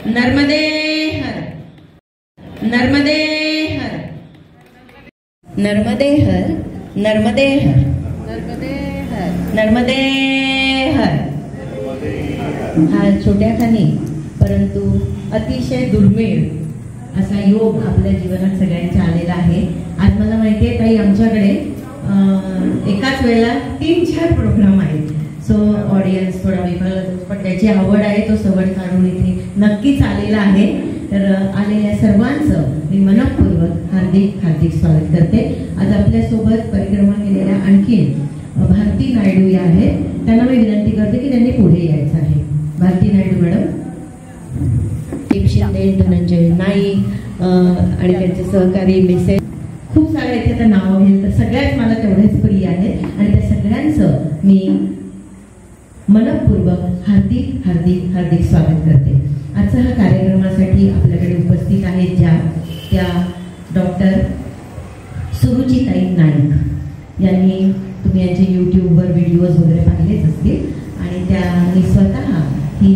नर्मदे हर, नर्मदे हर, नर्मदे हर, नर्मदे हर, नर्मदे हर, नर्मदे हर. हा छोट्या खाणी परंतु अतिशय दुर्मिळ असा योग आपल्या जीवनात सगळ्यांच्या आलेला आहे. आज मला माहिती आहे ताई आमच्याकडे एकाच वेळेला 3-4 प्रोग्राम आहेत. सो ऑडियन्स थोडा विफल, पण त्याची आवड आहे तो सवड काढून इथे नक्कीच आलेला आहे. तर आलेल्या सर्वांचं मी मनपूर्वक हार्दिक हार्दिक स्वागत करते. आज आपल्यासोबत परिक्रमा केलेल्या आणखी भारती नायडू या आहेत. त्यांना मी विनंती करते की त्यांनी पुढे यायचं आहे. भारती नायडू मॅडम, शिंदे, धनंजय नाईक आणि त्यांचे सहकारी मेसेज खूप सारे इथे तर नावं घेईल तर सगळ्यात मला तेवढेच प्रिय आहेत आणि त्या सगळ्यांचं मी मनपूर्वक हार्दिक हार्दिक हार्दिक स्वागत करते. आजचा हा कार्यक्रमासाठी आपल्याकडे उपस्थित आहेत त्या डॉक्टर सुरुचिताई नाईक यांनी, तुम्ही यांचे यूट्यूबवर व्हिडिओज वगैरे पाहिलेच असतील आणि त्यांनी स्वतः ही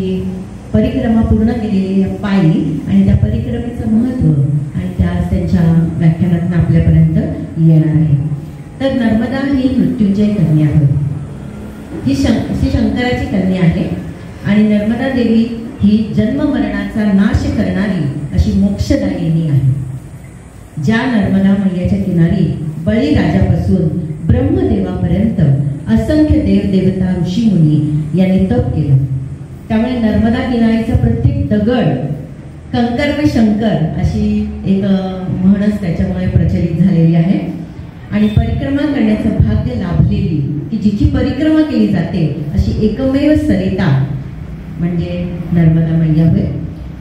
परिक्रमा पूर्ण केलेली पायी आणि त्या परिक्रमेचं महत्त्व आणि त्यास त्यांच्या व्याख्यानातून आपल्यापर्यंत येणार आहे. तर नर्मदा ही मृत्युंजय कन्या आहे. ही श्री शंकराची कन्या आहे आणि नर्मदा देवी ही जन्म मरणाचा नाश करणारी अशी मोक्षदायिनी आहे. ज्या नर्मदा मैयाच्या किनारी बळीराजापासून ब्रह्मदेवापर्यंत असंख्य देवदेवता ऋषीमुनी यांनी तप केलं. त्यामुळे नर्मदा किनारीचा प्रत्येक दगड कंकर में शंकर अशी एक म्हणच त्याच्यामुळे प्रचलित झालेली आहे. आणि परिक्रमा करण्याचं भाग्य लाभलेली की जिची परिक्रमा केली जाते अशी एकमेव सरिता म्हणजे नर्मदा मैया होय,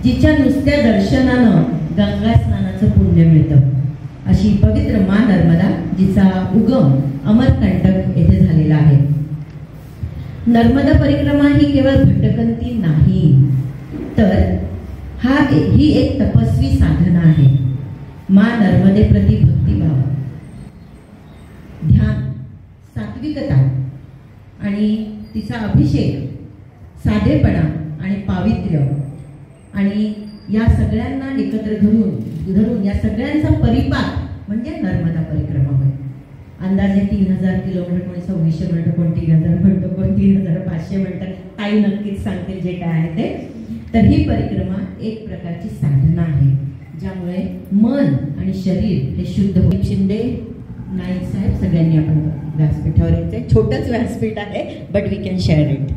जिच्या नुसत्या दर्शनानं गंगा स्नानाचं पुण्य मिळतं. अशी पवित्र माँ नर्मदा जिचा उगम अमरकंटक येथे झालेला आहे. नर्मदा परिक्रमा ही केवळ भटकंती नाही तर ही एक तपस्वी साधना आहे. माँ नर्मदे प्रति भक्तिभाव, ध्यान, सात्विकता आणि तिचा अभिषेक, साधेपणा आणि पावित्र्य आणि या सगळ्यांना एकत्र धरून या सगळ्यांचा परिपाक म्हणजे नर्मदा परिक्रमा होय. अंदाजे 3000 किलोमीटर, कोणी 2600 म्हणतं, कोण 3000 म्हणतं, कोण 3500 म्हणतं. काही नक्कीच सांगतील जे काय आहे ते. तर ही परिक्रमा एक प्रकारची साधना आहे ज्यामुळे मन आणि शरीर हे शुद्ध होईल. शिंदे नाईक साहेब सगळ्यांनी आपण व्यासपीठावर यायचंय. छोटंच व्यासपीठ आहे but we can share it.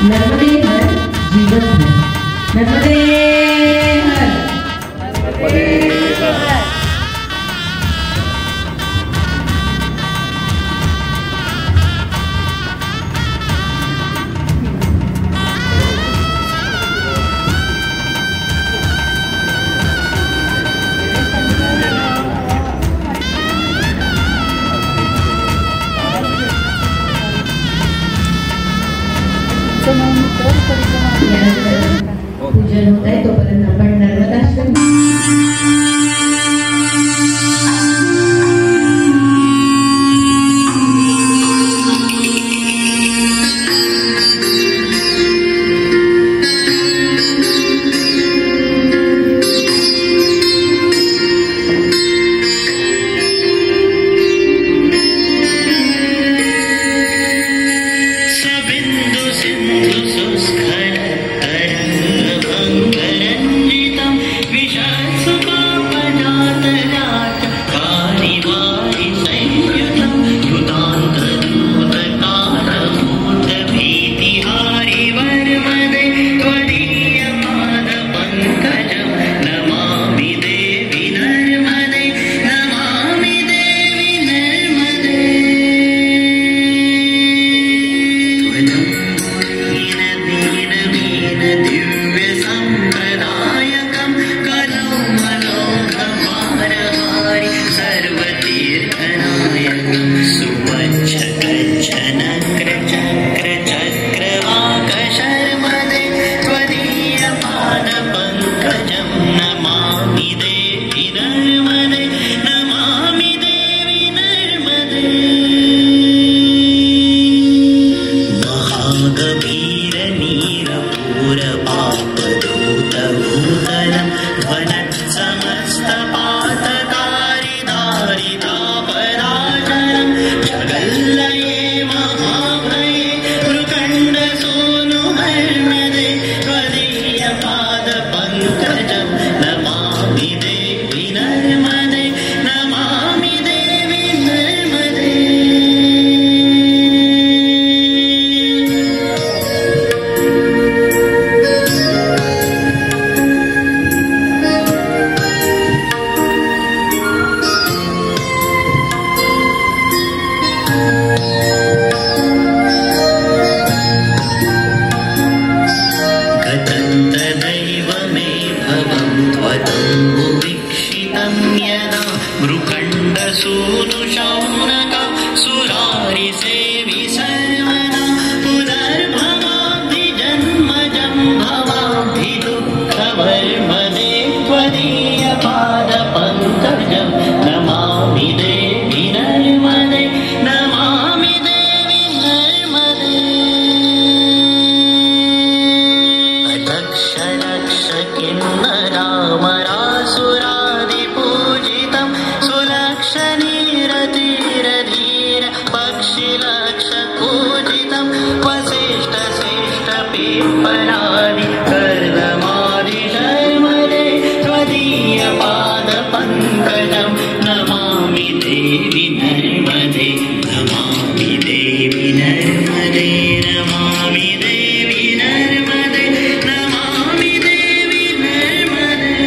नर्मदे हर, जीवन हर, नर्मदे हर, नर्मदे हर. पूजन होत आहे तोपर्यंत आपण नर्मदाश्रम विशाल सुख परादि कर्दमादि शर्मदे त्वदीय पाद पंकजं नमामि देवी नर्मदे नमामि देवी नर्मदे नमामि देवी नर्मदे नमामि देवी नर्मदे।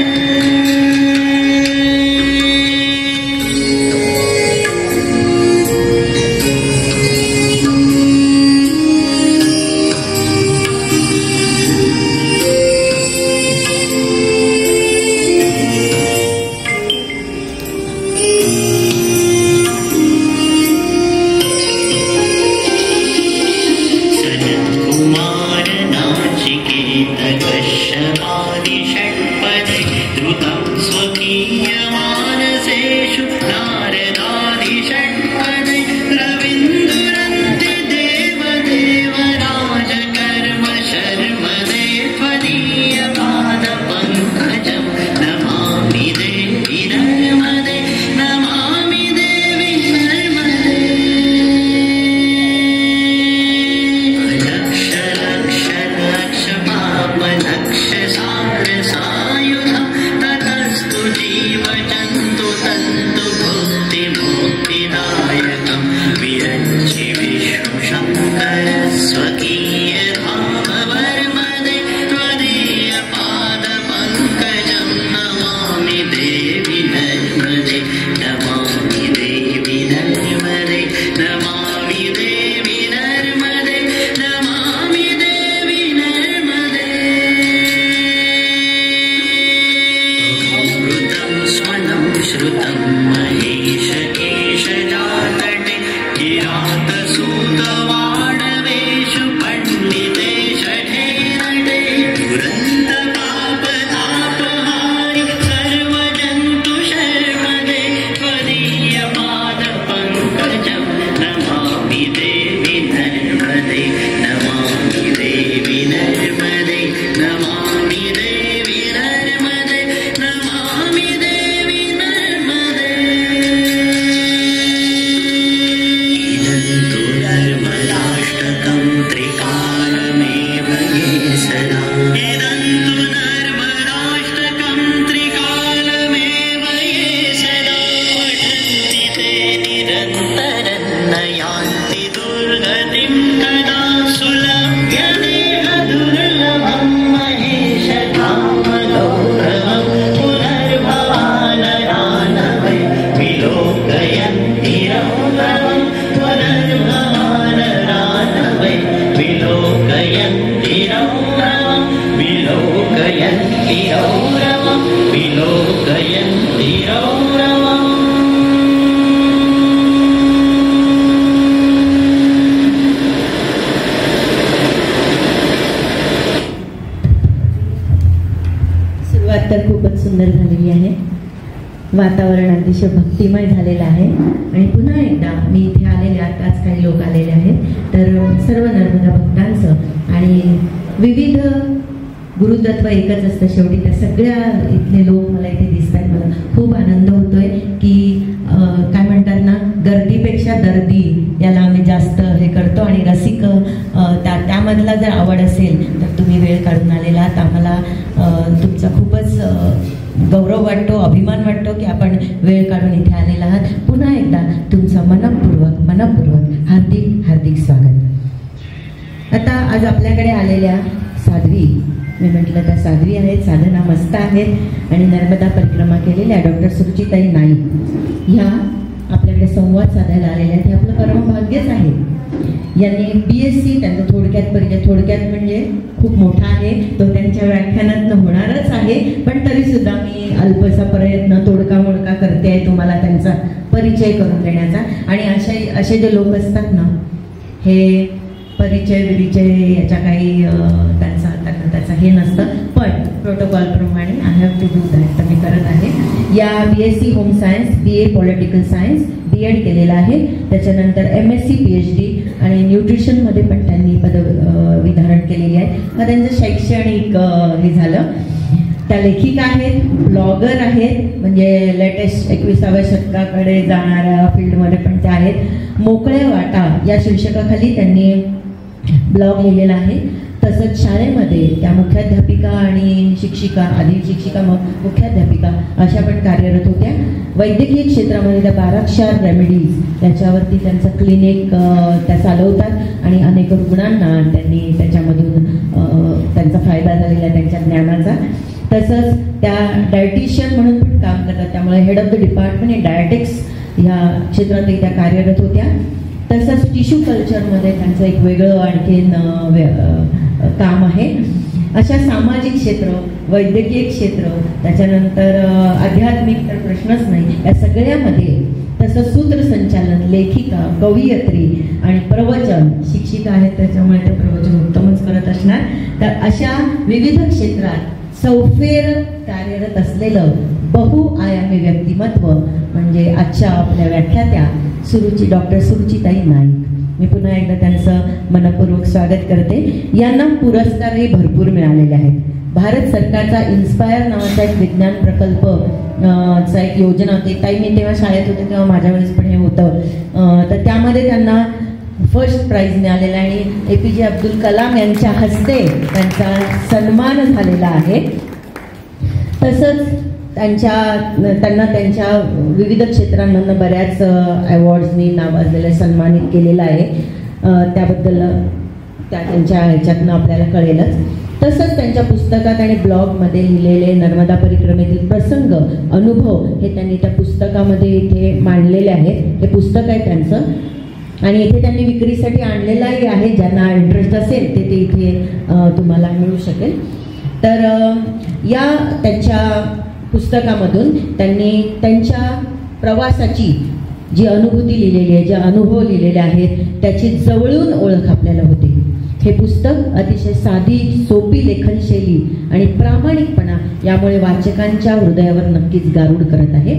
सनत्कुमार नाचिकेत कश्यपादि षट्पदे द्रुतं स्वकीयमानसेषु नारदादि षट्पदे रवीन्द्रन्ति देवदेव राजकर्म शर्मदे त्वदीय पादपङ्कजं नमामि देवी नर्मदे नमामि देवी नर्मदे। लक्ष लक्ष लक्ष पाप लक्ष सार सायुधं ततस्तु जीवजन्तु तन्तु भुक्ति मुक्तिदायकं विरञ्चि विष्णु शङ्कर स्वकीय धाम वर्मदे त्वदीय पाद पंकजं नमामि देवी नर्मदे नमामि देवी नर्मदे नमामि देवी नर्मदे नमामि देवी नर्मदे। अमृतं स्वनं श्रुतं महेश केशजातटे किरातसूतवाडवेषु पण्डिते षठे नटे दुरन्त पापतापहारि सर्वजन्तु शर्मदे त्वदीय पाद पंकजं नमामि देवी नर्मदे नमामि देवी नर्मदे नमामि देवी नर्मदे नमामि देवी नर्मदे। इदन्तु नर्मदाष्टकं त्रिकालमेव ये सदा इदन्तु नर्मदाष्टकं त्रिकालमेव ये सदा पठन्ति ते निरन्तरं न यान्ति दुर्गतिं कदा सुलभ्यते दुर्लभं महेश धाम गौरवं पुनर्भवानरानवै विलोकयन्ति रौरवं पुनर्भवानरानवै विलोकयन्ति रौरवं विलोकयन्ति रौरवं विलोकयन्ति रौरवम्। सुरुवात तर खूपच सुंदर झालेली आहे. वातावरण अतिशय भक्तिमय झालेलं आहे आणि पुन्हा एकदा मी इथे आलेले आताच काही लोक आलेले आहेत तर सर्व नर्मदा भक्तांचं आणि विविध गुरुतत्व एकच असतं शेवटी त्या सगळ्या इथले लोक मला इथे दिसत आहेत. मला खूप आनंद होतोय की काय म्हणतात ना गर्दीपेक्षा दर्दी याला आम्ही जास्त हे करतो आणि रसिक त्यामधला जर आवड असेल तर तुम्ही वेळ काढून आलेला आहात. आम्हाला तुमचा खूपच गौरव वाटतो अभिमान वाटतो की आपण वेळ काढून इथे आलेला आहात. पुन्हा एकदा तुमचं मनपूर्वक हार्दिक हार्दिक स्वागत. आता आज आपल्याकडे आलेल्या साध्वी मी म्हटलं त्या साध्वी आहेत साधना मस्त आहेत आणि नर्मदा परिक्रमा केलेल्या डॉक्टर सुरुचिताई नाईक ह्या आपल्याकडे संवाद साधायला आलेल्या आहेत. हे आपलं परम भाग्यच आहे. यांनी BSc त्यांचं थोडक्यात म्हणजे खूप मोठा आहे तो त्यांच्या व्याख्यानातनं होणारच आहे पण तरीसुद्धा मी अल्पसा प्रयत्न तोडका मोडका करते आहे तुम्हाला त्यांचा परिचय करून देण्याचा. आणि असे जे लोक असतात ना हे परिचय याच्या काही त्याचा हे नसतं पण प्रोटोकॉल प्रमाणे I have to do that तर मी करत आहे. या BSc home science BA political science B.Ed केलेलं आहे. त्याच्यानंतर MSc PhD आणि न्यूट्रिशनमध्ये पण त्यांनी पदवी धारण केलेली आहे. मग त्यांचं शैक्षणिक हे झालं. त्या लेखिका आहेत ब्लॉगर आहेत म्हणजे लेटेस्ट 21व्या शतकाकडे जाणाऱ्या फील्डमध्ये पण त्या आहेत. मोकळे वाटा या शीर्षकाखाली त्यांनी ब्लॉग लिहिलेला आहे तसंच शाळेमध्ये त्या मुख्याध्यापिका आणि शिक्षिका, आधी शिक्षिका मुख्याध्यापिका अशा पण कार्यरत होत्या. वैद्यकीय क्षेत्रामध्ये त्या 12 रेमेडीज त्याच्यावरती त्यांचं क्लिनिक त्या चालवतात आणि अनेक रुग्णांना त्यांनी त्याच्यामधून त्यांचा फायदा झालेला त्यांच्या ज्ञानाचा. तसंच त्या डायटिशियन म्हणून पण काम करतात, त्यामुळे head of the department in dietetics ह्या क्षेत्रातही त्या कार्यरत होत्या. तसंच टिश्यू कल्चरमध्ये त्यांचं एक वेगळं आणखीन काम आहे. अशा सामाजिक क्षेत्र, वैद्यकीय क्षेत्र, त्याच्यानंतर आध्यात्मिक तर प्रश्नच नाही, या सगळ्यामध्ये तसंच सूत्रसंचालन, लेखिका, कवयित्री आणि प्रवचन, शिक्षिका आहेत त्याच्यामुळे ते प्रवचन उत्तमच करत असणार. तर अशा विविध क्षेत्रात सौफेर कार्यरत असलेलं बहुआयामी व्यक्तिमत्व म्हणजे आजच्या आपल्या व्याख्यात्या डॉक्टर सुरुचिताई नाईक. मी पुन्हा एकदा त्यांचं मनपूर्वक स्वागत करते. यांना पुरस्कारही भरपूर मिळालेले आहेत. भारत सरकारचा इन्स्पायर नावाचा एक विज्ञान प्रकल्प चा एक योजना होती. ताई मी तेव्हा शाळेत होते तेव्हा माझ्या वेळेस पण हे होतं. तर त्यामध्ये त्यांना फर्स्ट प्राइज मिळालेला आणि APJ अब्दुल कलाम यांच्या हस्ते त्यांचा सन्मान झालेला आहे. तसंच त्यांना त्यांच्या विविध क्षेत्रांमधून बऱ्याच अवॉर्ड्सनी नावाजलेलं सन्मानित केलेलं आहे. त्याबद्दल त्यांच्या ह्याच्यातनं आपल्याला कळेलच. तसंच त्यांच्या पुस्तकात आणि ब्लॉगमध्ये लिहिलेले नर्मदा परिक्रमेतील प्रसंग, अनुभव हे त्यांनी त्या पुस्तकामध्ये इथे मांडलेले आहेत. हे पुस्तक आहे त्यांचं आणि इथे त्यांनी विक्रीसाठी आणलेलंही आहे. ज्यांना इंटरेस्ट असेल ते इथे तुम्हाला मिळू शकेल. तर या त्यांच्या पुस्तकामधून त्यांनी त्यांच्या प्रवासाची जी अनुभूती लिहिलेली आहे, जे अनुभव लिहिलेले आहेत त्याची जवळून ओळख आपल्याला होते. हे पुस्तक अतिशय साधी, सोपी लेखनशैली आणि प्रामाणिकपणा यामुळे वाचकांच्या हृदयावर नक्कीच गारूड करत आहे.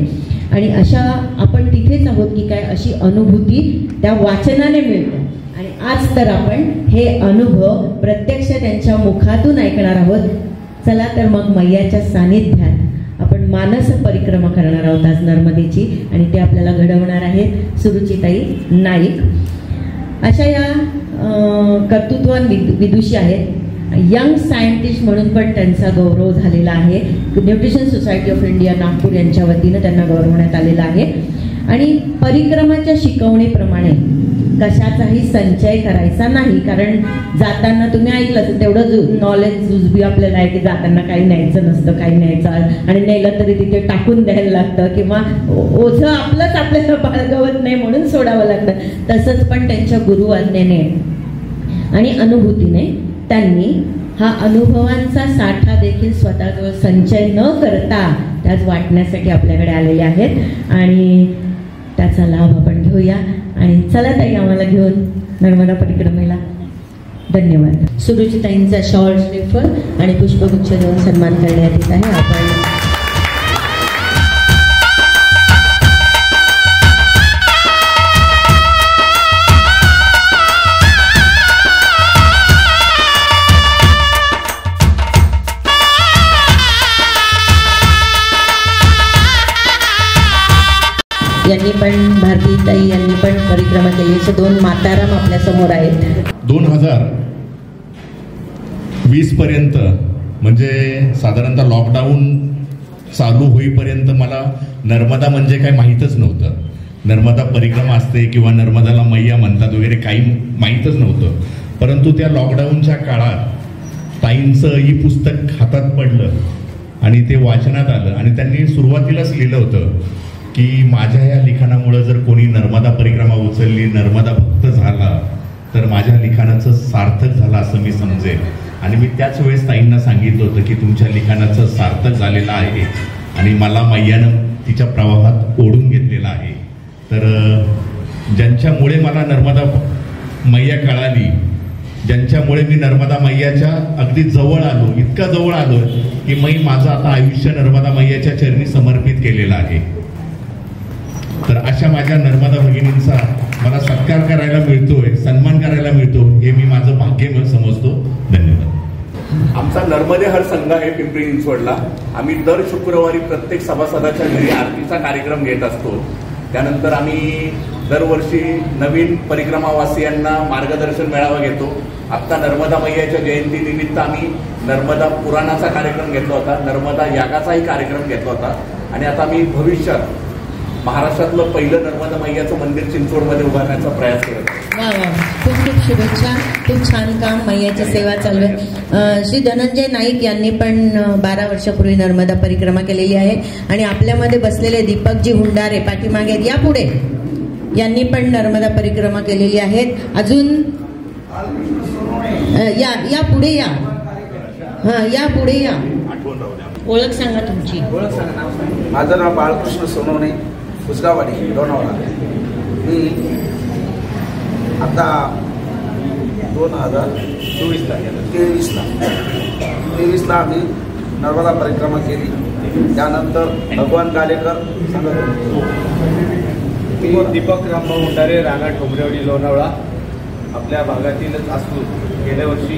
आणि अशा आपण तिथेच आहोत की काय अशी अनुभूती त्या वाचनाने मिळते. आणि आज तर आपण हे अनुभव प्रत्यक्ष त्यांच्या मुखातून ऐकणार आहोत. चला तर मग मैयाच्या सानिध्यात आपण मानस परिक्रमा करणार आहोत आज नर्मदेची, आणि ते आपल्याला घडवणार आहेत सुरुचिताई नाईक. अशा या कर्तृत्ववान विदुषी आहेत. यंग सायंटिस्ट म्हणून पण त्यांचा गौरव झालेला आहे. Nutrition society of India Nagpur यांच्या वतीनं त्यांना गौरवण्यात आलेला आहे. आणि परिक्रमाच्या शिकवणीप्रमाणे कशाचाही संचय करायचा नाही, कारण जाताना तुम्ही ऐकलं तेवढं नॉलेज जुजबी आपल्याला आहे की जाताना काही न्यायचं नसतं, काही न्यायचं आणि नेलं तरी तिथे टाकून द्यायला लागतं किंवा ओझं आपलंच आपल्याला बाळगवत नाही म्हणून सोडावं लागतं. तसंच पण त्यांच्या गुरु आज्ञेने आणि अनुभूतीने त्यांनी हा अनुभवांचा साठा देखील स्वतःजवळ संचय न करता त्याच वाटण्यासाठी आपल्याकडे आलेले आहेत आणि त्याचा लाभ आपण घेऊया. आणि चला ताई आम्हाला घेऊन नर्मदा परिक्रमेला. धन्यवाद. सुरुचिताईंचा शॉर्ट श्रीफळ आणि पुष्पगुच्छ देऊन सन्मान करण्यात येत आहे. आपण यांनी पण, भारतीताई यांनी पण परिक्रमा केली. असे 2 माताराम आपल्या समोर आहेत. 2020 पर्यंत म्हणजे साधारणतः लॉकडाऊन चालू होईपर्यंत मला नर्मदा म्हणजे काय माहीतच नव्हतं. नर्मदा परिक्रमा असते किंवा नर्मदाला मैया म्हणतात वगैरे काही माहीतच नव्हतं. परंतु त्या लॉकडाऊनच्या काळात ताईंचं ही पुस्तक हातात पडलं आणि ते वाचनात आलं आणि त्यांनी सुरुवातीलाच लिहिलं होतं की माझ्या या लिखाणामुळं जर कोणी नर्मदा परिक्रमा उचलली, नर्मदा भक्त झाला तर माझ्या लिखाणाचं सार्थक झालं असं मी समजेल. आणि मी त्याच वेळेस ताईंना सांगितलं होतं की तुमच्या लिखाणाचं सार्थक झालेलं आहे आणि मला मैयानं तिच्या प्रवाहात ओढून घेतलेलं आहे. तर ज्यांच्यामुळे मला नर्मदा मैया कळाली, ज्यांच्यामुळे मी नर्मदा मैयाच्या अगदी जवळ आलो, इतका जवळ आलो की मी माझं आता आयुष्य नर्मदा मैयाच्या चरणी समर्पित केलेलं आहे. तर अशा माझ्या नर्मदा भगिनींचा मला सत्कार करायला मिळतोय, सन्मान करायला मिळतो, हे मी माझं भाग्य समजतो. धन्यवाद. आमचा नर्मदे हर संघ आहे पिंपरी चिंचवडला. आम्ही दर शुक्रवारी प्रत्येक सभासदाच्या घरी आरतीचा कार्यक्रम घेत असतो. त्यानंतर आम्ही दरवर्षी नवीन परिक्रमावासियांना मार्गदर्शन मेळावा घेतो. आत्ता नर्मदा मैयाच्या जयंतीनिमित्त आम्ही नर्मदा पुराणाचा कार्यक्रम घेतला होता, नर्मदा यागाचाही कार्यक्रम घेतला होता आणि आता मी भविष्यात महाराष्ट्रातलं पहिलं नर्मदा मैयाचं मंदिर चिंचवडमध्ये उभारण्याचा प्रयास करत आहे. वा वा, खूप खूप शुभेच्छा. खूप छान काम, मैयाची सेवा चालू आहे. श्री धनंजय नाईक यांनी पण 12 वर्षापूर्वी नर्मदा परिक्रमा केलेली आहे आणि आपल्यामध्ये बसलेले दीपकजी हुंडारे पाठीमागे या पुढे, यांनी पण नर्मदा परिक्रमा केलेली आहे. अजून या पुढे या, या पुढे या. ओळख सांगा तुमची. माझं नाव बाळकृष्ण सोनवणे, कुसगावाडी, लोणावळा. मी आता 2023ला आम्ही नर्मदा परिक्रमा केली. त्यानंतर भगवान कालेकर सांगत मी दीपक रामभाऊ हुंडारे, राणा ठोंबरेवाडी, लोणावळा. आपल्या भागातीलच असून गेल्या वर्षी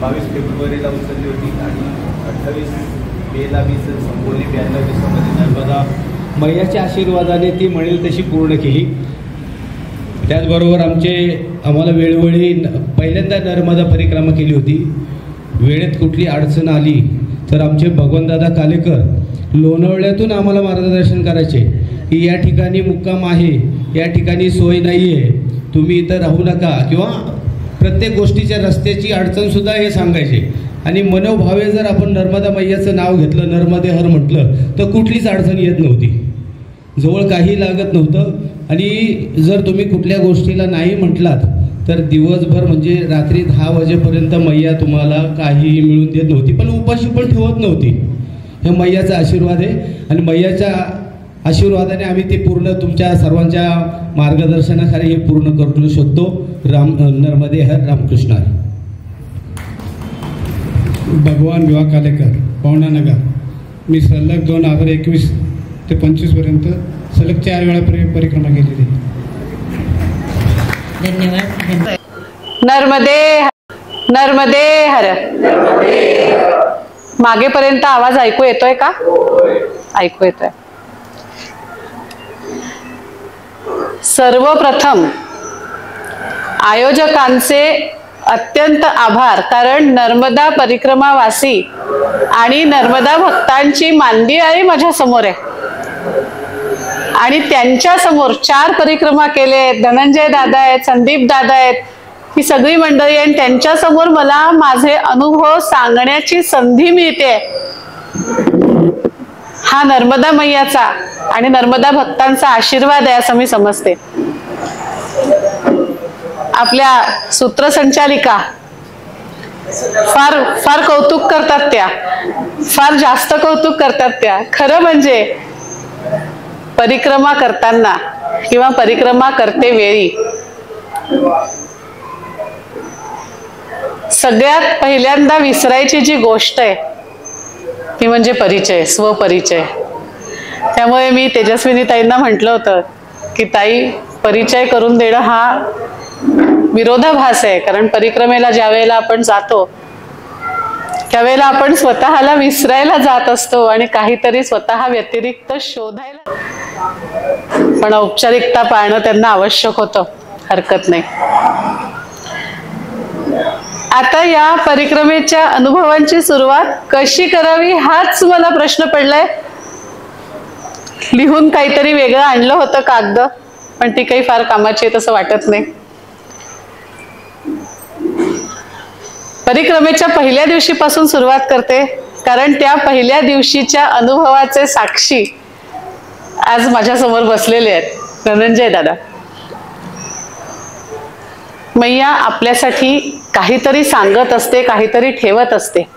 22 फेब्रुवारीला उचलली होती आणि 28 मेला मी संपवली. 92 दिवसामध्ये नर्मदा मैयाच्या आशीर्वादाने ती म्हणेल तशी पूर्ण केली. त्याचबरोबर आम्हाला वेळोवेळी पहिल्यांदा नर्मदा परिक्रमा केली होती. वेळेत कुठली अडचण आली तर आमचे भगवानदादा कालेकर लोणावळ्यातून आम्हाला मार्गदर्शन करायचे की या ठिकाणी मुक्काम आहे, या ठिकाणी सोय नाही आहे, तुम्ही इथं राहू नका, किंवा प्रत्येक गोष्टीच्या रस्त्याची अडचणसुद्धा हे सांगायचे. आणि मनोभावे जर आपण नर्मदा मैयाचं नाव घेतलं, नर्मदे हर म्हटलं, तर कुठलीच अडचण येत नव्हती, जवळ काही लागत नव्हतं. आणि जर तुम्ही कुठल्या गोष्टीला नाही म्हटलात तर दिवसभर म्हणजे रात्री 10 वाजेपर्यंत मैया तुम्हाला काही मिळून देत नव्हती, पण उपाशी पण ठेवत नव्हती. हे मैयाचा आशीर्वाद आहे आणि मैयाच्या आशीर्वादाने आम्ही ते पूर्ण तुमच्या सर्वांच्या मार्गदर्शनाखाली हे पूर्ण करू शकतो. नर्मदे हर, रामकृष्ण हरी. भगवान विवा कालेकर, पवनानगर. मी सलग 2021 ते 25पर्यंत सलग 4 वेळा परिक्रमा केलेली. धन्यवाद. नर्मदे हर. मागेपर्यंत आवाज ऐकू येतोय का? ऐकू येतोय. सर्वप्रथम आयोजकांचे अत्यंत आभार, कारण नर्मदा परिक्रमावासी आणि नर्मदा भक्तांची मांदी आई माझ्या समोर आहे आणि त्यांच्या समोर 4 परिक्रमा केले. धनंजय दादा आहेत, संदीप दादा आहेत, ही सगळी मंडळी आहे. त्यांच्या समोर मला माझे अनुभव सांगण्याची संधी मिळते. हा नर्मदा मैयाचा आणि नर्मदा भक्तांचा आशीर्वाद आहे असं मी समजते. आपल्या सूत्रसंचालिका फार फार कौतुक करतात, त्या फार जास्त कौतुक करतात. त्या खरं म्हणजे परिक्रमा करताना किंवा परिक्रमा करते वेळी सगळ्यात पहिल्यांदा विसरायची जी गोष्ट आहे ती म्हणजे परिचय, स्वपरिचय. त्यामुळे मी तेजस्विनी ताईंना म्हटलं होतं की ताई, परिचय करून देणं हा विरोधाभास आहे. कारण परिक्रमेला ज्या वेळेला आपण जातो त्यावेळेला आपण स्वतःला विसरायला जात असतो आणि काहीतरी स्वतः व्यतिरिक्त शोधायला, पण औपचारिकता पाळणं त्यांना आवश्यक होतं. हरकत नाही. आता या परिक्रमेच्या अनुभवांची सुरुवात कशी करावी हाच मला प्रश्न पडलाय. लिहून काहीतरी वेगळं आणलं होतं कागद, पण ती काही फार कामाची आहे तसं वाटत नाही. परिक्रमेच्या पहिल्या दिवशीपासून सुरुवात करते, कारण त्या पहिल्या दिवशीच्या अनुभवाचे साक्षी आज माझ्यासमोर बसलेले आहेत धनंजय दादा. मैया आपल्यासाठी काहीतरी सांगत असते, काहीतरी ठेवत असते.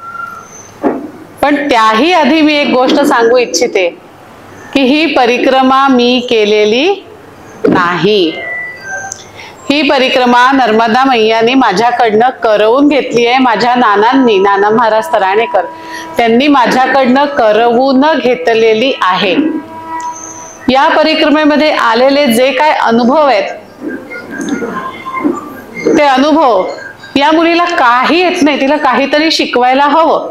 पण त्याही आधी मी एक गोष्ट सांगू इच्छिते की ही परिक्रमा मी केलेली नाही. ही परिक्रमा नर्मदा मैयाने माझ्याकडनं करवून घेतली आहे. माझ्या नानांनी, नाना महाराज तराणेकर, त्यांनी माझ्याकडनं करवून घेतलेली आहे. या परिक्रमेमध्ये आलेले जे काय अनुभव आहेत ते अनुभव या मुलीला काही येत नाही, तिला काहीतरी शिकवायला हवं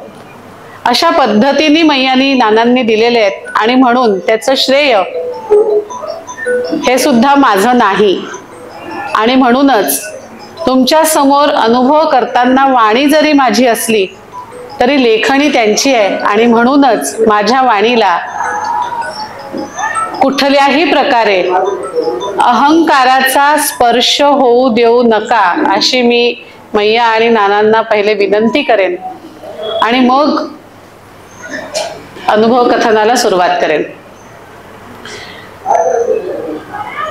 अशा पद्धतीने मैयानी, नानांनी दिलेले आहेत. आणि म्हणून त्याचं श्रेय हे सुद्धा माझं नाही. आणि म्हणूनच तुमच्या समोर अनुभव करताना वाणी जरी माझी असली तरी लेखणी त्यांची आहे. आणि म्हणूनच माझ्या वाणीला कुठल्याही प्रकारे अहंकाराचा स्पर्श होऊ देऊ नका, अशी मी मैया आणि नानांना पहिले विनंती करेन आणि मग अनुभव कथनाला सुरुवात करेन.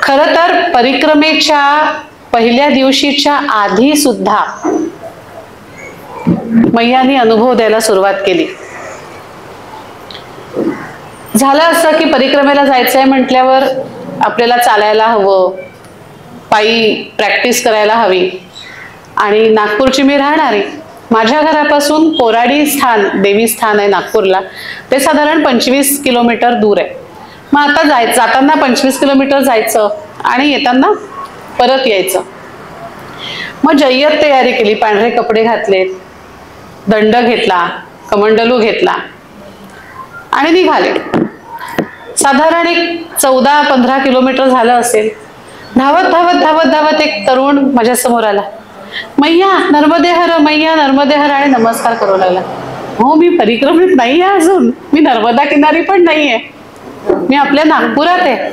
खरं तर परिक्रमेच्या पहिल्या दिवशीच्या आधी सुद्धा मैयानी अनुभव द्यायला सुरुवात केली. झालं असं की परिक्रमेला जायचंय म्हटल्यावर आपल्याला चालायला हवं, पायी प्रॅक्टिस करायला हवी. आणि नागपूरची मी राहणारी, माझ्या घरापासून कोराडी स्थान, देवी स्थान आहे नागपूरला, ते साधारण 25 किलोमीटर दूर आहे. मग आता जाताना 25 किलोमीटर जायचं आणि येताना परत यायचं. मग जय्यत तयारी केली, पांढरे कपडे घातले, दंड घेतला, कमंडलू घेतला आणि निघाले. साधारण एक 14-15 किलोमीटर झालं असेल. धावत धावत धावत धावत एक तरुण माझ्या समोर आला. मैया नर्मदे हर, मैया नर्मदे हर, आणि नमस्कार करू लागला. हो, मी परिक्रमेत नाही आहे अजून, मी नर्मदा किनारी पण नाहीये, मी आपल्या नागपुरात आहे.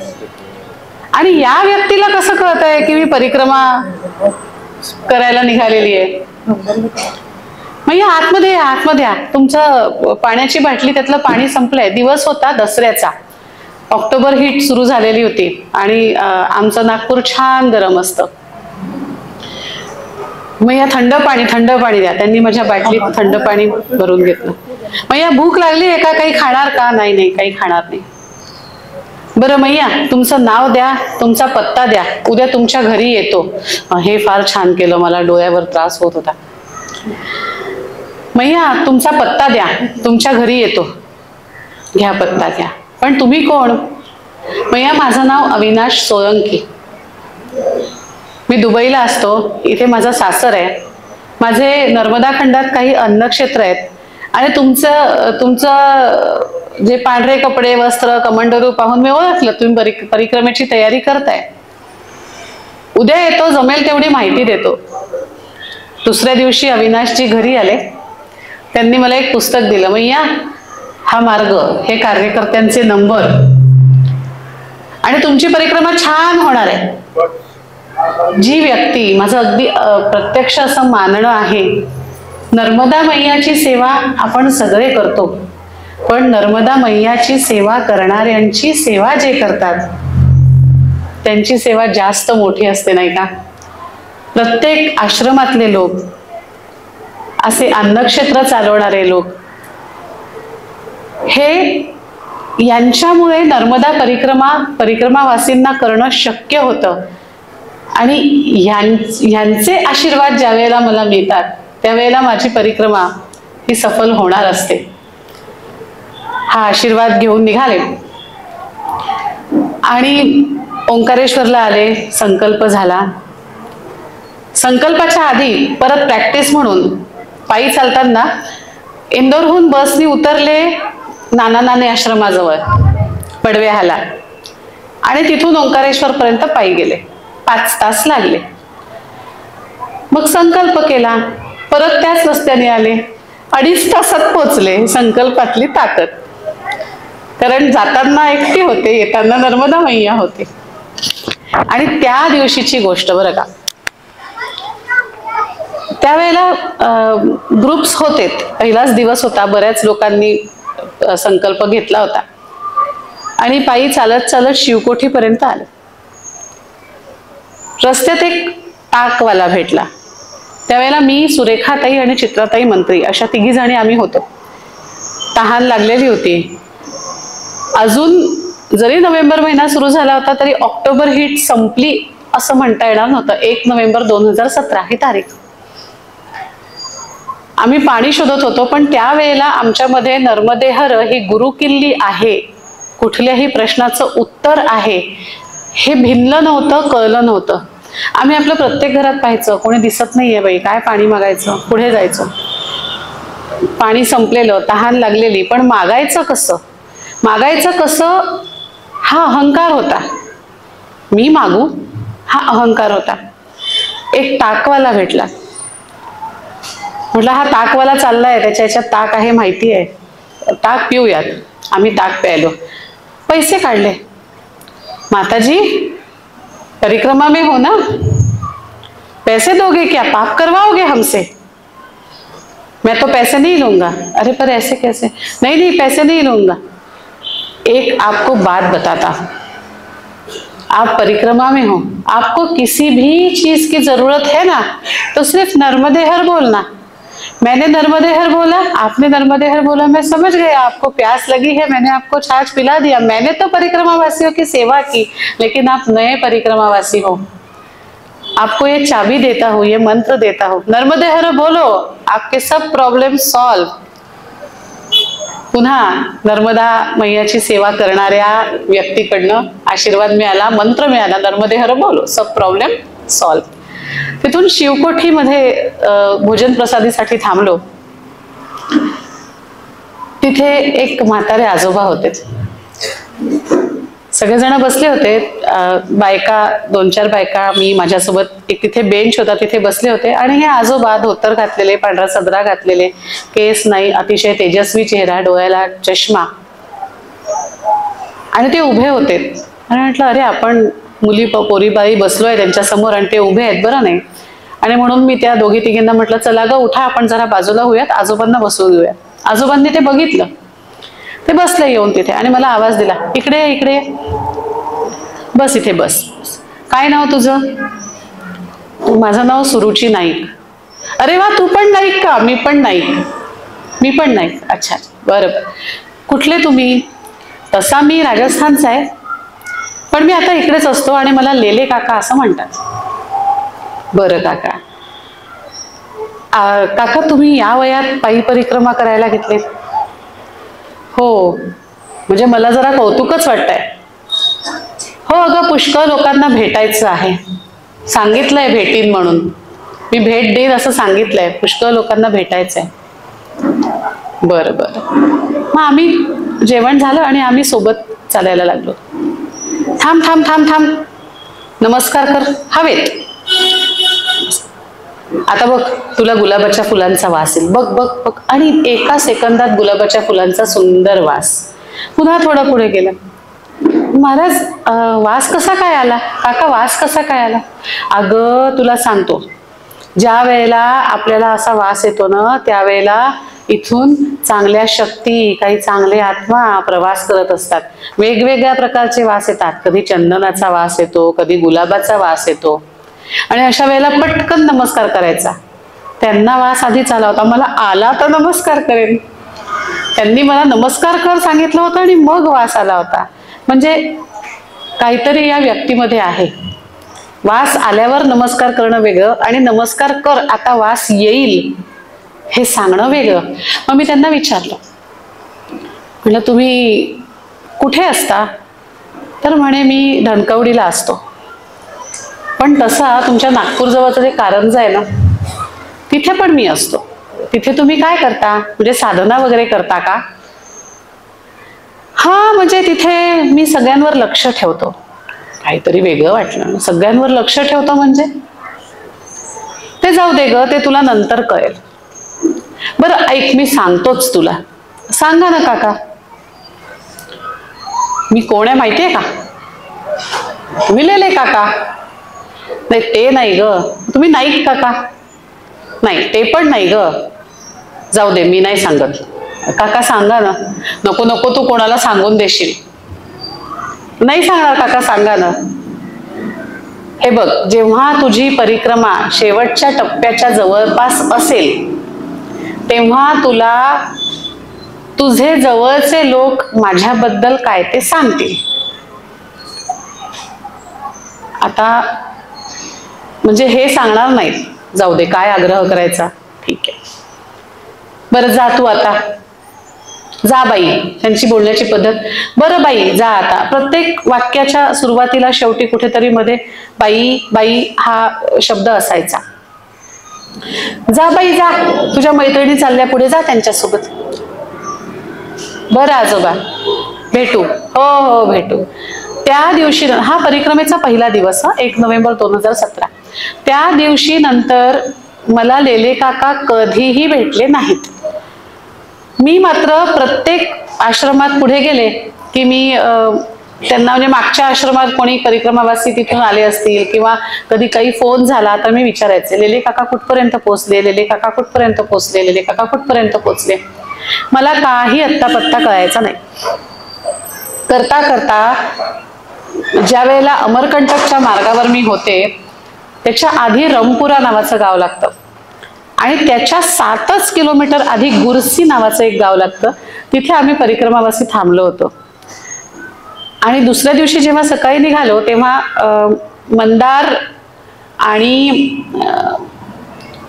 आणि या व्यक्तीला कसं कळत आहे की मी परिक्रमा करायला निघालेली आहे? मैया आतमध्ये या, आतमध्ये या, तुमचं पाण्याची बाटली, त्यातलं पाणी संपलंय. दिवस होता दसऱ्याचा, ऑक्टोबर हीट सुरू झालेली होती आणि आमचं नागपूर छान गरम असतं. मैया थंड पाणी द्या. त्यांनी माझ्या बाटलीत थंड पाणी भरून घेतलं. मैया भूक लागली आहे का, काही खाणार का? नाही नाही, काही खाणार नाही. बरं मैया, तुमचं नाव द्या, तुमचा पत्ता द्या, उद्या तुमच्या घरी येतो. हे फार छान केलं, मला डोळ्यावर त्रास होत होता. मैया तुमचा पत्ता द्या, तुमच्या घरी येतो. घ्या पत्ता घ्या. पण तुम्ही कोण? मैया माझं नाव अविनाश सोळंकी, मी दुबईला असतो, इथे माझा सासर आहे. माझे नर्मदा खंडात काही अन्नक्षेत्र आहेत. आणि तुमचं जे पांढरे कपडे, वस्त्र, कमंडलू पाहून मी ओळखलं तुम्ही परिक्रमेची तयारी करताय. उद्या येतो, जमेल तेवढी माहिती देतो. दुसऱ्या दिवशी अविनाशजी घरी आले. त्यांनी मला एक पुस्तक दिलं. मैया हा मार्ग, हे कार्यकर्त्यांचे नंबर, आणि तुमची परिक्रमा छान होणार आहे. जी व्यक्ती, माझं अगदी प्रत्यक्ष असं मानणं आहे, नर्मदा मैयाची सेवा आपण सगळे करतो, पण नर्मदा मैयाची सेवा करणाऱ्यांची सेवा जे करतात त्यांची सेवा जास्त मोठी असते, नाही का? प्रत्येक आश्रमातले लोक, असे अन्नक्षेत्र चालवणारे लोक, हे यांच्यामुळे नर्मदा परिक्रमावासींना करणं शक्य होतं. आणि यांचे आशीर्वाद ज्या वेळेला मला मिळतात त्यावेळेला माझी परिक्रमा ही सफल होणार असते. हा आशीर्वाद घेऊन निघाले आणि ओंकारेश्वरला आले. संकल्प झाला. संकल्पाच्या आधी परत प्रॅक्टिस म्हणून पायी चालताना इंदोरहून बसनी उतरले नाना आश्रमाजवळ पडवेहाला, आणि तिथून ओंकारेश्वर पर्यंत पायी गेले. 5 तास लागले. मग संकल्प केला, परत त्याच रस्त्याने आले, 2.5 तासात पोचले. संकल्पातली ताकद, कारण जाताना एकटी होते, येताना नर्मदा मैया होते. आणि त्या दिवशीची गोष्ट बरं का, त्यावेळेला ग्रुप्स होते, पहिलाच दिवस होता, बऱ्याच लोकांनी संकल्प घेतला होता आणि पायी चालत चालत शिवकोठीपर्यंत आले. रस्त्यात एक टाकवाला भेटला. त्यावेळेला मी, सुरेखाताई आणि चित्राताई मंत्री अशा 3 जणी आम्ही होतो. तहान लागलेली होती. अजून जरी नोव्हेंबर महिना सुरू झाला होता तरी ऑक्टोबर हीट संपली असं म्हणता येणार नव्हतं. 1 नोव्हेंबर 2017 ही तारीख. आम्ही पाणी शोधत होतो, पण त्यावेळेला आमच्यामध्ये नर्मदेहर ही गुरुकिल्ली आहे, कुठल्याही प्रश्नाचं उत्तर आहे, हे भिनलं नव्हतं, कळलं नव्हतं. आम्ही आपलं प्रत्येक घरात पाहायचं, कोणी दिसत नाहीये बाई, काय पाणी मागायचं, पुढे जायचं. पाणी संपलेलं, तहान लागलेली, पण मागायचं कसं हा अहंकार होता. मी मागू, हा अहंकार होता. एक ताकवाला भेटला. म्हटलं हा ताकवाला चाललाय, त्याच्या ह्याच्यात ताक आहे माहिती आहे, ताक पिऊयात. आम्ही ताक प्यायलो, पैसे काढले. माताजी परिक्रमा में हो ना, पैसे दोगे क्या, पाप करवाओगे हमसे? मैं तो पैसे नहीं लूंगा. अरे पर ऐसे कैसे? नहीं नहीं पैसे नहीं लूंगा. एक आपको बात बताता हूं, आप परिक्रमा में हो, आपको किसी भी चीज की जरूरत है ना तो सिर्फ नर्मदे हर बोलना. मैंने नर्मदे हर बोला, आपने नर्मदे हर बोला, मैं समझ गया आपको प्यास लगी है, मैंने आपको छाछ पिला दिया. मैंने तो परिक्रमावासियों की सेवा की, लेकिन आप नए परिक्रमावासी हो. आपको ये चाबी देता हूं, ये मंत्र देता हूं, नर्मदे हर बोलो, आपके सब प्रॉब्लेम सॉल्व. पुन्हा नर्मदा मैयाची सेवा करणाऱ्या व्यक्तीकडनं आशीर्वाद मिळाला, मंत्र मिळाला, नर्मदे हर बोलो, सब प्रॉब्लेम सॉल्व. तिथून शिवकोठीमध्ये भोजन प्रसादीसाठी थांबलो. तिथे एक म्हातारे आजोबा होते, सगळेजण बसले होते. बायका, 2-4 बायका, मी, माझ्यासोबत एक तिथे बेंच होता, तिथे बसले होते. आणि हे आजोबा धोतर घातलेले, पांढरा सदरा घातलेले, केस नाही, अतिशय तेजस्वी चेहरा, डोळ्याला चष्मा, आणि ते उभे होते. आणि म्हटलं अरे आपण मुली पोरी बाई बसलोय त्यांच्या समोर आणि ते उभे आहेत, बरं नाही. आणि म्हणून मी त्या दोघी तिघींना म्हटलं चला ग उठा, आपण जरा बाजूला होऊयात, आजोबांना बसवू देऊया. आजोबांनी ते बघितलं, ते बसले येऊन तिथे आणि मला आवाज दिला, इकडे इकडे बस, इथे बस. काय नाव तुझं? माझं नाव सुरुची नाईक. अरे वा, तू पण नाईक का? मी पण नाईक. मी पण नाईक. अच्छा बरं. कुठले तुम्ही? तसा मी राजस्थानचा आहे, पण मी आता इकडेच असतो आणि मला लेले काका असं म्हणतात. बरं काका. काका तुम्ही या वयात पायी परिक्रमा करायला घेतले? हो, म्हणजे मला जरा कौतुकच वाटतंय. हो अगं, पुष्कळ लोकांना भेटायचं आहे, सांगितलंय भेटीन म्हणून, मी भेट देईन असं सांगितलंय, पुष्कळ लोकांना भेटायचंय. बरं बरं. मग आम्ही जेवण झालं आणि आम्ही सोबत चालायला लागलो. थांब थांब थांब थांब, नमस्कार कर. हवेत. आता बघ, तुला गुलाबाच्या फुलांचा वास येईल, बघ बघ बघ. आणि एका सेकंदात गुलाबाच्या फुलांचा सुंदर वास. पुन्हा थोडं पुढे गेलं. महाराज वास कसा काय आला? काका वास कसा काय आला? अगं तुला सांगतो, ज्या वेळेला आपल्याला असा वास येतो ना, त्यावेळेला इथून चांगल्या शक्ती, काही चांगले आत्मा प्रवास करत असतात. वेगवेगळ्या प्रकारचे वास येतात. कधी चंदनाचा वास येतो, कधी गुलाबाचा वास येतो. आणि अशा वेळेला पटकन नमस्कार करायचा. त्यांना वास आधीच आला होता, मला आला तर नमस्कार करेन. त्यांनी मला नमस्कार कर सांगितलं होतं आणि मग वास आला होता. म्हणजे काहीतरी या व्यक्तीमध्ये आहे. वास आल्यावर नमस्कार करणं वेगळं आणि नमस्कार कर आता वास येईल हे सांगणं वेगळं. मग मी त्यांना विचारलं, म्हटलं तुम्ही कुठे असता? तर म्हणे मी धनकवडीला असतो. पण तसा तुमच्या नागपूरजवळचं जे कारंजा आहे ना, तिथे पण मी असतो. तिथे तुम्ही काय करता? म्हणजे साधना वगैरे करता का? हा, म्हणजे तिथे मी सगळ्यांवर लक्ष ठेवतो. काहीतरी वेगळं वाटलं. सगळ्यांवर लक्ष ठेवतो म्हणजे? ते जाऊ दे ग, ते तुला नंतर कळेल. बरं ऐक, मी सांगतोच तुला. सांगा ना काका. मी कोण आहे माहितीये का? तुम्ही लेले काका. नाही ते नाही ग. तुम्ही नाईक काका. नाही ते पण नाही ग. जाऊ दे, मी नाही सांगत. काका सांगा ना. नको नको, तू कोणाला सांगून देशील. नाही सांगणार काका, सांगा ना. हे बघ, जेव्हा तुझी परिक्रमा शेवटच्या टप्प्याच्या जवळपास असेल तेव्हा तुला तुझे जवळचे लोक माझ्याबद्दल काय ते सांगतील. आता म्हणजे हे सांगणार नाहीत. जाऊ दे, काय आग्रह करायचा. ठीक आहे, बरं जा तू आता. जा बाई, त्यांची बोलण्याची पद्धत. बरं बाई जा आता. प्रत्येक वाक्याच्या सुरुवातीला शेवटी कुठेतरी मध्ये बाई बाई हा शब्द असायचा. जा बाई जा, तुझ्या मैत्रिणी चालल्या पुढे, जा त्यांच्यासोबत. बरं आजोबा, भेटू. हो हो भेटू. त्या दिवशी हा परिक्रमेचा पहिला दिवस 1 नोव्हेंबर 2017. त्या दिवशी नंतर मला लेले काका कधीही भेटले नाहीत. मी मात्र प्रत्येक आश्रमात पुढे गेले की मी त्यांना म्हणजे मागच्या आश्रमात कोणी परिक्रमावासी तिथून आले असतील किंवा कधी काही फोन झाला तर मी विचारायचे, लेले काका कुठपर्यंत पोहोचले, लेले काका कुठपर्यंत पोहोचले, लेले काका कुठपर्यंत पोहोचले. मला काही अत्ता पत्ता कळायचा नाही. करता करता ज्या वेळेला अमरकंटकच्या मार्गावर मी होते त्याच्या आधी रमपुरा नावाचं गाव लागतं आणि त्याच्या 7 किलोमीटर आधी गुरसी नावाचं एक गाव लागतं. तिथे आम्ही परिक्रमावासी थांबलो होतो. आणि दुसऱ्या दिवशी जेव्हा सकाळी निघालो तेव्हा मंदार आणि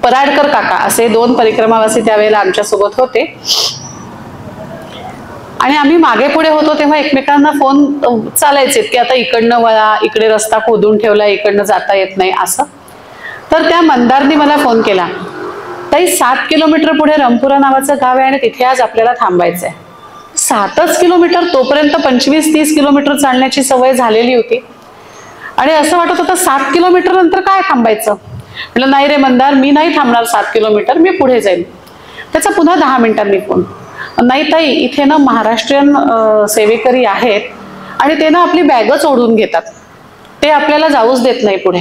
पराडकर काका असे 2 परिक्रमावासी त्यावेळेला आमच्या सोबत होते. आणि आम्ही मागे पुढे होतो तेव्हा एकमेकांना फोन चालायचे की आता इकडनं वळा, इकडे रस्ता खोदून ठेवला, इकडनं जाता येत नाही असं. तर त्या मंदारनी मला फोन केला, ताई 7 किलोमीटर पुढे रमपुरा नावाचं गाव आहे आणि तिथे आज आपल्याला थांबायचंय. 7 किलोमीटर, तोपर्यंत 25-30 किलोमीटर चालण्याची सवय झालेली होती आणि असं वाटत होतं 7 किलोमीटर नंतर काय थांबायचं. म्हटलं नाही रे मंदार, मी नाही थांबणार 7 किलोमीटर, मी पुढे जाईल. त्याचा पुन्हा 10 मिनिटांनी फोन, नाही ताई इथे ना महाराष्ट्रीयन सेवेकरी आहेत आणि ते ना आपली बॅगच ओढून घेतात, ते आपल्याला जाऊच देत नाही पुढे.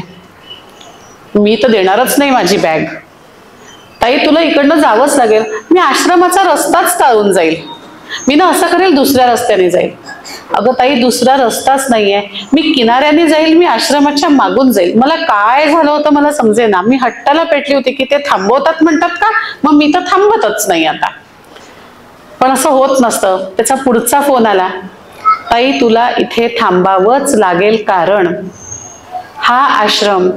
मी तर देणारच नाही माझी बॅग. ताई तुला इकडनं जावंच लागेल. मी आश्रमाचा रस्ताच टाळून जाईल, मी ना असं करेल दुसऱ्या रस्त्याने जाईल. अगं ताई दुसरा रस्ताच नाहीये, मी किनाऱ्याने जाईल, मी आश्रमाच्या मागून जाईल. मला काय झालं होतं मला समजेना. मी हट्टाला पेटली होती की ते थांबवतात म्हणतात का, मग मी तर थांबतच नाही आता. पण असं होत नसतं. त्याचा पुढचा फोन आला, ताई तुला इथे थांबावंच लागेल कारण हा आश्रम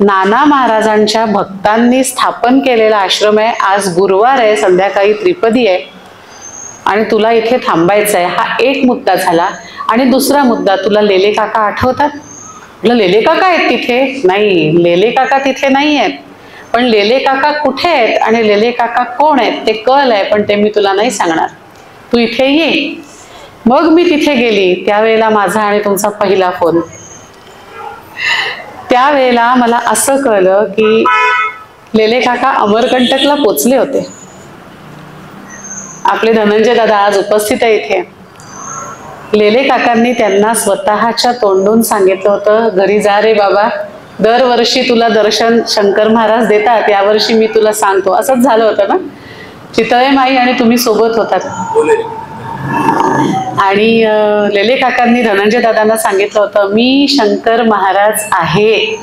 नाना महाराजांच्या भक्तांनी स्थापन केलेला आश्रम आहे. आज गुरुवार आहे, संध्याकाळी त्रिपदी आहे आणि तुला इथे थांबायचं आहे. हा एक मुद्दा झाला. आणि दुसरा मुद्दा, तुला लेले काका आठवतात? म्हटलं लेले काका आहेत तिथे? नाही, लेले काका तिथे नाही आहेत. पण लेले काका कुठे आहेत आणि लेले काका कोण आहेत ते कळलंय, पण ते मी तुला नाही सांगणार, तू इथे ये. मग मी तिथे गेली. त्यावेळेला माझा आणि तुमचा पहिला फोन. त्यावेळेला मला असं कळलं की लेले काका अमरकंटकला पोचले होते. आपले धनंजय दादा आज उपस्थित आहे इथे. लेले काकांनी त्यांना स्वतःच्या तोंडून सांगितलं होतं, घरी जा रे बाबा, दरवर्षी तुला दर्शन शंकर महाराज देतात, यावर्षी मी तुला सांगतो. असंच झालं होतं ना, चितळे माई आणि तुम्ही सोबत होतात. आणि लेले काकांनी धनंजय दादांना सांगितलं होतं, मी शंकर महाराज आहे.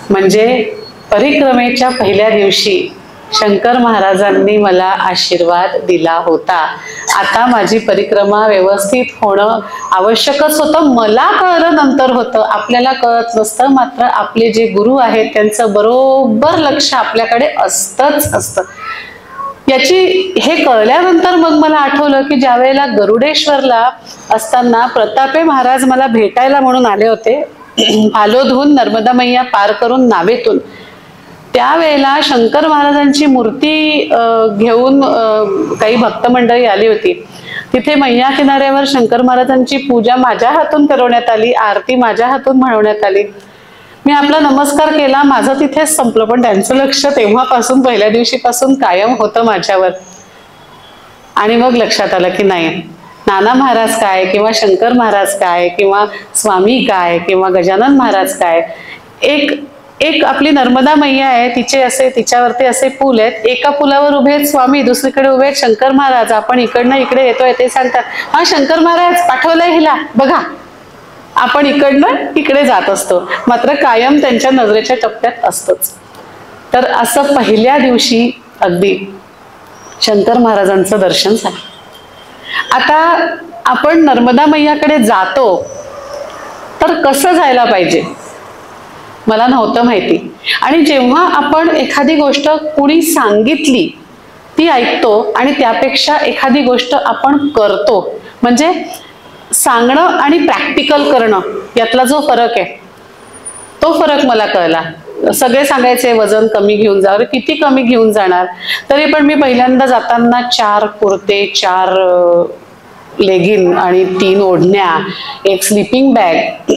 म्हणजे परिक्रमेच्या पहिल्या दिवशी शंकर महाराजांनी मला आशीर्वाद दिला होता. आता माझी परिक्रमा व्यवस्थित होणं आवश्यकच होतं. मला कळलं नंतर होतं, आपल्याला कळत नसतं. मात्र आपले जे गुरु आहेत त्यांचं बरोबर लक्ष आपल्याकडे असतंच असतं. हे कळल्यानंतर मग मला आठवलं की ज्या वेळेला गरुडेश्वरला असताना प्रतापे महाराज मला भेटायला म्हणून आले होते, फालोदहून नर्मदा मैया पार करून नावेतून. त्यावेळेला शंकर महाराजांची मूर्ती घेऊन काही भक्त मंडळी आली होती. तिथे मैया किनाऱ्यावर शंकर महाराजांची पूजा माझ्या हातून करवण्यात आली, आरती माझ्या हातून म्हणवण्यात आली. मी आपला नमस्कार केला, माझं तिथेच संपलं. पण त्यांचं लक्ष तेव्हापासून पहिल्या दिवशीपासून कायम होतं माझ्यावर. आणि मग लक्षात आलं की नाही, नाना महाराज काय किंवा शंकर महाराज काय किंवा स्वामी काय किंवा गजानन महाराज काय, एक आपली नर्मदा मैया आहे, तिच्यावरती असे पूल आहेत. एका पुलावर उभे आहेत स्वामी, दुसरीकडे उभे आहेत शंकर महाराज. आपण इकडनं इकडे येतोय ते सांगतात, हा शंकर महाराज पाठवलंय हिला बघा. आपण इकडनं इकडे जात असतो, मात्र कायम त्यांच्या नजरेच्या टप्प्यात असतोच. तर असं पहिल्या दिवशी अगदी शंकर महाराजांचं दर्शन झालं. आता आपण नर्मदा मैयाकडे जातो तर कसं जायला पाहिजे मला नव्हतं माहिती. आणि जेव्हा आपण एखादी गोष्ट कुणी सांगितली ती ऐकतो आणि त्यापेक्षा एखादी गोष्ट आपण करतो, म्हणजे सांगणं आणि प्रॅक्टिकल करणं यातला जो फरक आहे तो फरक मला कळला. सगळे सांगायचे वजन कमी घेऊन जा, अरे किती कमी घेऊन जाणार. तरी पण मी पहिल्यांदा जाताना 4 कुर्ते, 4 लेगिन आणि 3 ओढण्या, एक स्लीपिंग बॅग,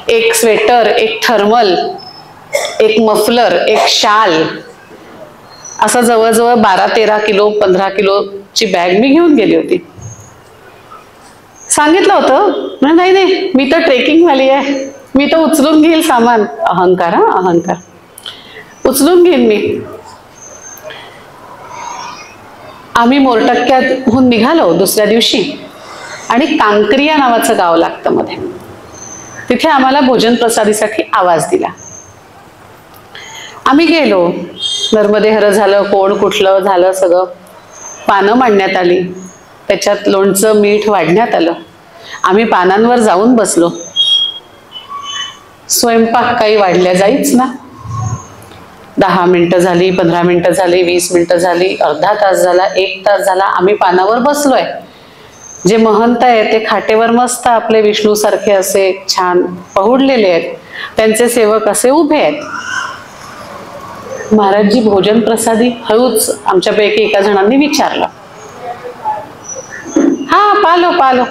एक स्वेटर, एक थर्मल, एक मफलर, एक शाल, असं जवळजवळ 12-13 किलो 15 किलोची बॅग मी घेऊन गेली होती. सांगितलं होतं नाही नाही मी तर ट्रेकिंग वाली आहे, मी तर उचलून घेईल सामान. अहंकार, हा अहंकार, उचलून घेईन मी. आम्ही मोरटक्क्याहून निघालो दुसऱ्या दिवशी आणि कांक्रिया नावाचं गाव लागतं मध्ये. तिथे आम्हाला भोजन प्रसादीसाठी आवाज दिला. आम्ही गेलो. नर्मदे हर झालं, कोण कुठलं झालं, सगळं पानं मांडण्यात आली, त्याच्यात लोणचं मीठ वाढण्यात आलं. आम्ही पानांवर जाऊन बसलो. स्वयंपाक काही वाढल्या जाईच ना. 10 मिनिटं झाली, 15 मिनिटं झाली, 20 मिनिटं झाली, अर्धा तास झाला, 1 तास झाला. आम्ही पानावर बसलोय. जे महंत आहे ते खाटेवर मस्त आपले विष्णू सारखे असे छान पहुडलेले आहेत, त्यांचे सेवक असे उभे आहेत. महाराजजी भोजन प्रसादी, हळूच आमच्यापैकी एका जणांनी विचारलं. हा पालो पालो.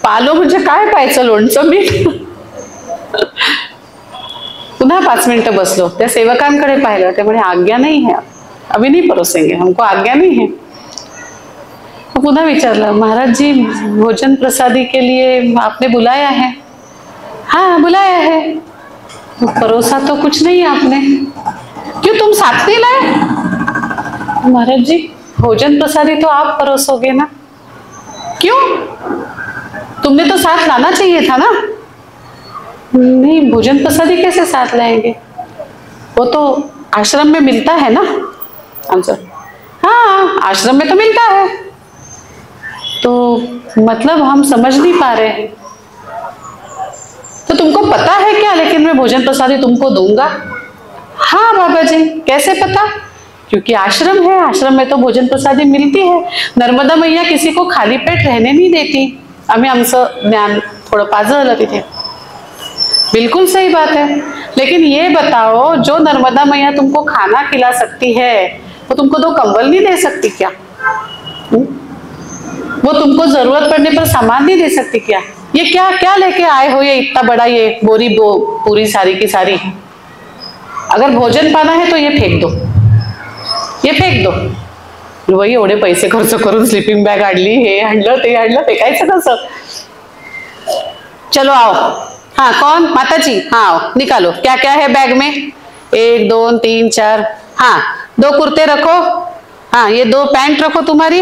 पालो म्हणजे काय पाहायचं, लोणचं मीठ. पुन्हा 5 मिनिटं बसलो. त्या सेवकांकडे पाहिलं. ते म्हणे आज्ञा नाही है, अभी नहीं परोसेंगे, हमको आज्ञा नहीं है. पुन्हा विचारलं, महाराज जी भोजन प्रसादी के लिए आपने बुलाया है? हाँ बुलाया है. परोसा तो कुछ नहीं आपने. क्यों तुम साथ नहीं लाए? महाराज जी भोजन प्रसादी तो आप परोसोगे ना. क्यों? तुमने तो साथ लाना चाहिए था ना. नहीं भोजन प्रसादी कैसे साथ लाएंगे, वो तो आश्रम में मिलता है ना आंसर. हाँ आश्रम में तो मिलता है, तो मतलब हम समझ नहीं पा रहे हैं. तो तुमको पता है क्या लेकिन मैं भोजन प्रसादी तुमको दूंगा? हाँ बाबा जी. कैसे पता? क्योंकि आश्रम है, आश्रम में तो भोजन प्रसादी मिलती है. नर्मदा मैया किसी को खाली पेट रहने नहीं देती. आम्ही आमचं ज्ञान थोडं पाजळलं तिथे. बिल्कुल सही बात है, लेकिन ये बताओ जो नर्मदा मैया तुमको खाना खिला सकती है वो तुमको 2 कंबल नहीं दे सकती क्या? वो तुमको जरूरत पड़ने पर सामान नहीं दे सकती क्या? ये क्या क्या लेके आए हो, ये इतना बड़ा ये बोरी पूरी सारी की सारी. अगर भोजन पाना है तो ये फेक दो, ये फेक दो. वही एवढे पैसे खर्च करून स्लीपिंग बॅग आणली, हे आणलं ते आणलं, फेकायचं कसं? चलो आओ. हाँ कौन? माता जी. हाँ आओ, निकालो क्या क्या है बैग में. 1 2 3 4. हाँ 2 कुर्ते रखो. हाँ ये 2 पैंट रखो तुम्हारी,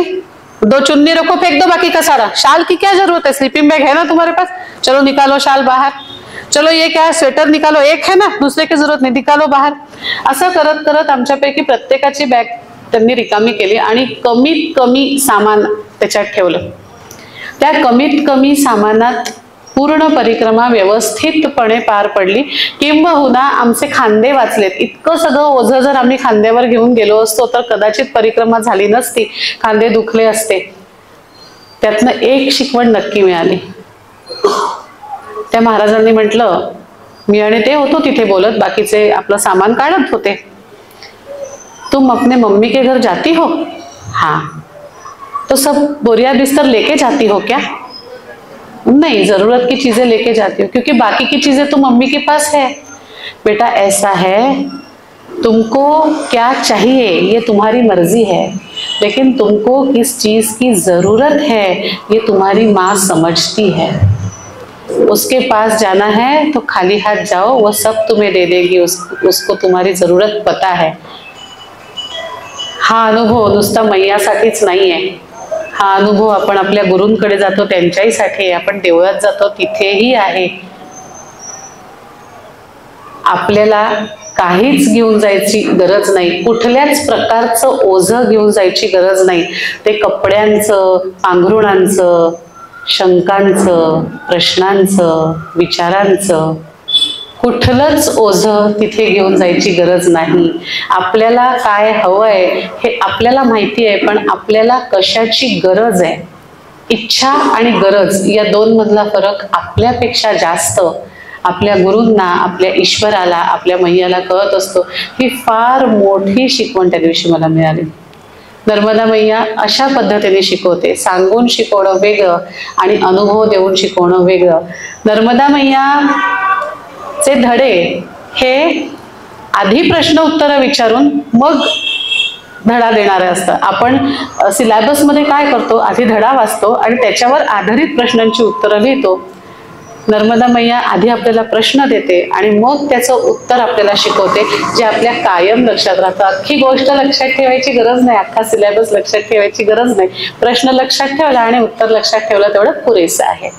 2 चुन्नी रखो, फेंक दो बाकी का सारा. शाल की क्या जरूरत है, स्लीपिंग बैग है ना तुम्हारे पास. चलो निकालो शाल बाहर. चलो ये क्या है, स्वेटर निकालो, एक है ना, दूसरे की जरूरत नहीं, निकालो बाहर. असं करत करत आमच्यापैकी प्रत्येकाची बॅग त्यांनी रिकामी केली आणि कमीत कमी सामान त्याच्यात ठेवलं. त्या कमीत कमी सामानात पूर्ण परिक्रमा व्यवस्थितपणे पार पडली. किंबहुना आमचे खांदे वाचलेत. इतकं सगळं ओझं जर आम्ही खांद्यावर घेऊन गेलो असतो तर कदाचित परिक्रमा झाली नसती, खांदे दुखले असते. त्यातनं एक शिकवण नक्की मिळाली. त्या महाराजांनी म्हटलं, मी आणि ते होतो तिथे बोलत, बाकीचे आपलं सामान काढत होते. तुम अपने मम्मी के घर जाती हो? हाँ. तो सब बोरिया बिस्तर लेके जाती हो क्या? नहीं, जरूरत की चीजें लेके जाती हो, क्योंकि बाकी की चीजें तो मम्मी के पास है. बेटा ऐसा है, तुमको क्या चाहिए ये तुम्हारी मर्जी है, लेकिन तुमको किस चीज की जरूरत है ये तुम्हारी माँ समझती है. उसके पास जाना है तो खाली हाथ जाओ, वो सब तुम्हें दे देगी. उसको तुम्हारी जरूरत पता है. हा अनुभव नुसता मैयासाठीच नाही आहे. हा अनुभव आपण आपल्या गुरूंकडे जातो त्यांच्याहीसाठी आहे. आपण देवळात जातो तिथेही आहे. आपल्याला काहीच घेऊन जायची गरज नाही, कुठल्याच प्रकारचं ओझं घेऊन जायची गरज नाही. ते कपड्यांचं, पांघरुणांचं, शंकांचं, प्रश्नांचं, विचारांचं कुठलंच ओझं तिथे घेऊन जायची गरज नाही. आपल्याला काय हवंय हे आपल्याला माहिती आहे, पण आपल्याला कशाची गरज आहे, इच्छा आणि गरज या 2 मधला फरक आपल्यापेक्षा जास्त आपल्या गुरूंना, आपल्या ईश्वराला, आपल्या मैयाला कळत असतो. ही फार मोठी शिकवण त्या दिवशी मला मिळाली. नर्मदा मैया अशा पद्धतीने शिकवते. सांगून शिकवणं वेगळं आणि अनुभव देऊन शिकवणं वेगळं. नर्मदा मैयाचे धडे हे आधी प्रश्न उत्तरं विचारून मग धडा देणारे असतं. आपण सिलेबसमध्ये काय करतो, आधी धडा वाचतो आणि त्याच्यावर आधारित प्रश्नांची उत्तरं लिहितो. नर्मदा मैया आधी आपल्याला प्रश्न देते आणि मग त्याचं उत्तर आपल्याला शिकवते, जे आपल्या कायम लक्षात राहतं. अख्खी गोष्ट लक्षात ठेवायची गरज नाही, अख्खा सिलेबस लक्षात ठेवायची गरज नाही. प्रश्न लक्षात ठेवला आणि उत्तर लक्षात ठेवलं तेवढं पुरेसं आहे.